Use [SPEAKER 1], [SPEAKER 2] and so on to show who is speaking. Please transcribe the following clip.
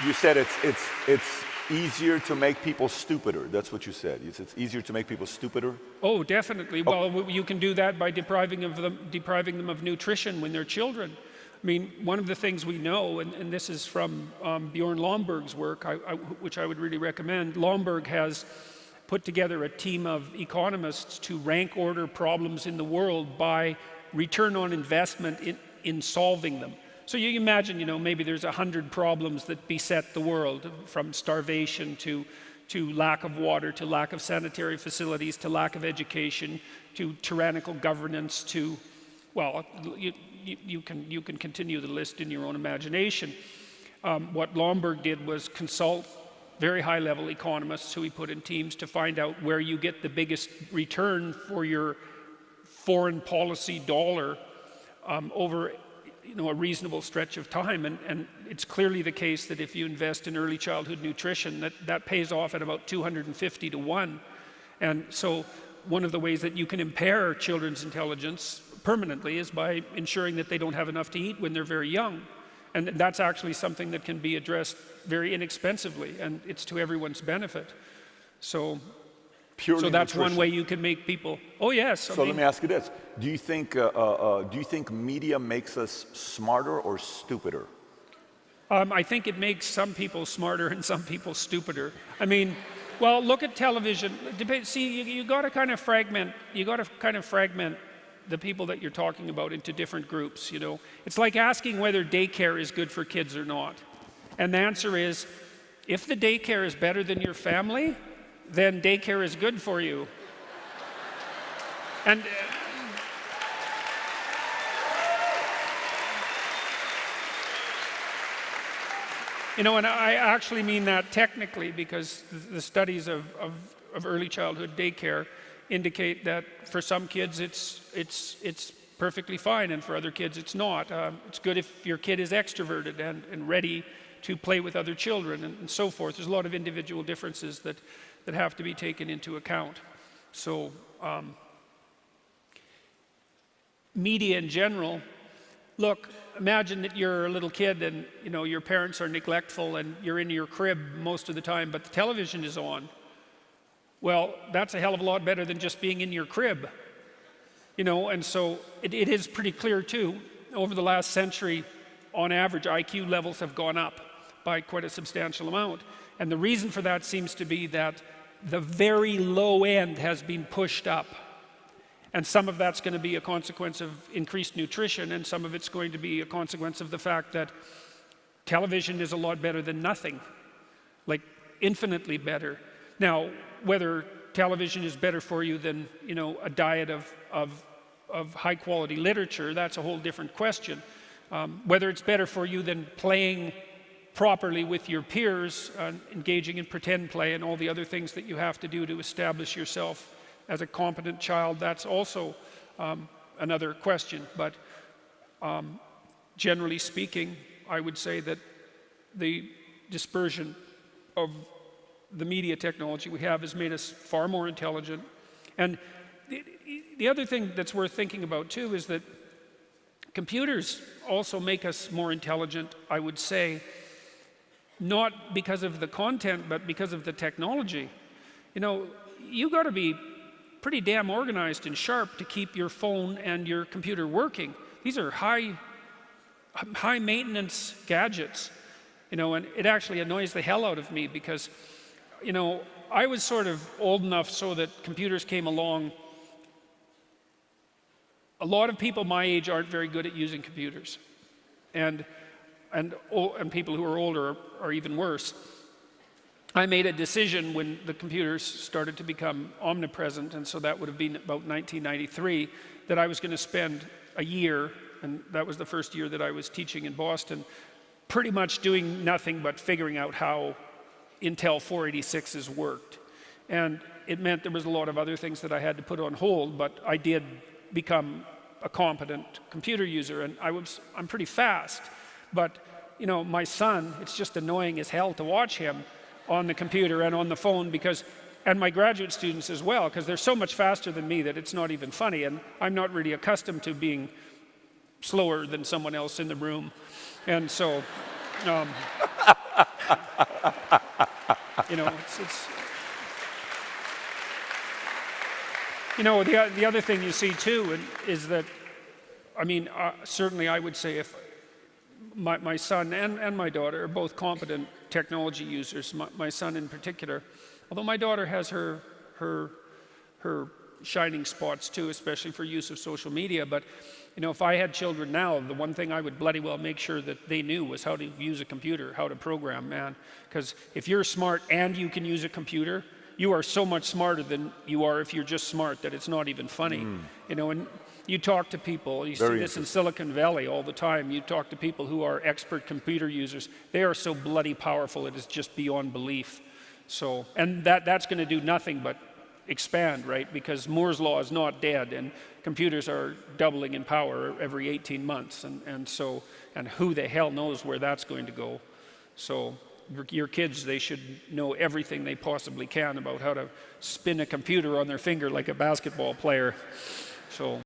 [SPEAKER 1] You said it's easier to make people stupider. That's what you said. It's easier to make people stupider.
[SPEAKER 2] Oh, definitely.
[SPEAKER 1] Oh.
[SPEAKER 2] Well, you can do that by depriving them of nutrition when they're children. I mean, one of the things we know, and this is from Bjorn Lomborg's work, which I would really recommend. Lomborg has put together a team of economists to rank order problems in the world by return on investment in solving them. So you imagine, maybe there's 100 problems that beset the world, from starvation to lack of water, to lack of sanitary facilities, to lack of education, to tyrannical governance, to, well, you can continue the list in your own imagination. What Lomborg did was consult very high-level economists who he put in teams to find out where you get the biggest return for your foreign policy dollar over a reasonable stretch of time, and it's clearly the case that if you invest in early childhood nutrition, that pays off at about 250 to 1. And so one of the ways that you can impair children's intelligence permanently is by ensuring that they don't have enough to eat when they're very young. And that's actually something that can be addressed very inexpensively, and it's to everyone's benefit. So that's one way you can make people. Oh yes.
[SPEAKER 1] So let me ask you this: do you think media makes us smarter or stupider?
[SPEAKER 2] I think it makes some people smarter and some people stupider. I mean, well, look at television. See, you got to kind of fragment. You got to kind of fragment the people that you're talking about into different groups. It's like asking whether daycare is good for kids or not. And the answer is, if the daycare is better than your family, then daycare is good for you. And and I actually mean that technically, because the studies of early childhood daycare indicate that for some kids it's perfectly fine, and for other kids it's not. It's good if your kid is extroverted and ready to play with other children and so forth. There's a lot of individual differences that have to be taken into account. So media in general, look, imagine that you're a little kid and your parents are neglectful and you're in your crib most of the time, but the television is on. Well, that's a hell of a lot better than just being in your crib. And so it is pretty clear too, over the last century, on average, IQ levels have gone up by quite a substantial amount. And the reason for that seems to be that the very low end has been pushed up. And some of that's going to be a consequence of increased nutrition, and some of it's going to be a consequence of the fact that television is a lot better than nothing, like infinitely better. Now, whether television is better for you than a diet of high quality literature, that's a whole different question. Whether it's better for you than playing properly with your peers, engaging in pretend play and all the other things that you have to do to establish yourself as a competent child, that's also another question. But generally speaking, I would say that the dispersion of the media technology we have has made us far more intelligent. And the other thing that's worth thinking about too is that computers also make us more intelligent, I would say, not because of the content, but because of the technology. You got to be pretty damn organized and sharp to keep your phone and your computer working. These are high maintenance gadgets, and it actually annoys the hell out of me because, I was sort of old enough so that computers came along. A lot of people my age aren't very good at using computers, and people who are older are even worse. I made a decision when the computers started to become omnipresent, and so that would have been about 1993, that I was going to spend a year, and that was the first year that I was teaching in Boston, pretty much doing nothing but figuring out how Intel 486s worked. And it meant there was a lot of other things that I had to put on hold, but I did become a competent computer user, and I'm pretty fast. But my son, it's just annoying as hell to watch him on the computer and on the phone, and my graduate students as well, because they're so much faster than me that it's not even funny, and I'm not really accustomed to being slower than someone else in the room. And so You know, it's you know, the other thing you see too is that, I mean, certainly I would say if my son and my daughter are both competent technology users, my son in particular, although my daughter has her shining spots too, especially for use of social media. But you know, if I had children now, the one thing I would bloody well make sure that they knew was how to use a computer, how to program, man. Because if you're smart and you can use a computer, you are so much smarter than you are if you're just smart that it's not even funny. You know, and you talk to people, you see this in Silicon Valley all the time. You talk to people who are expert computer users. They are so bloody powerful, it is just beyond belief. So, and that's going to do nothing but expand, right? Because Moore's law is not dead, and computers are doubling in power every 18 months, and who the hell knows where that's going to go. So your kids, they should know everything they possibly can about how to spin a computer on their finger like a basketball player. So